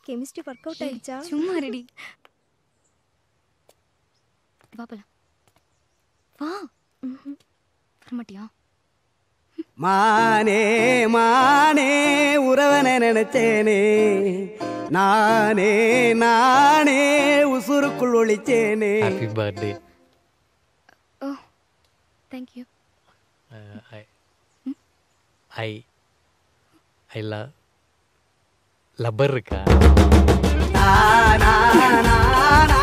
Chemistry work out ஆயிடுச்சா? சும்மா ready. வா போலாம். வா. வரமாட்டியா? மானே மானே உறவனை நினைச்சேனே, நானே நானே உசுருக்குள் ஒளிச்சேனே. Happy birthday. Oh thank you. ஐ லப்பர் இருக்கா? நா நா நா நா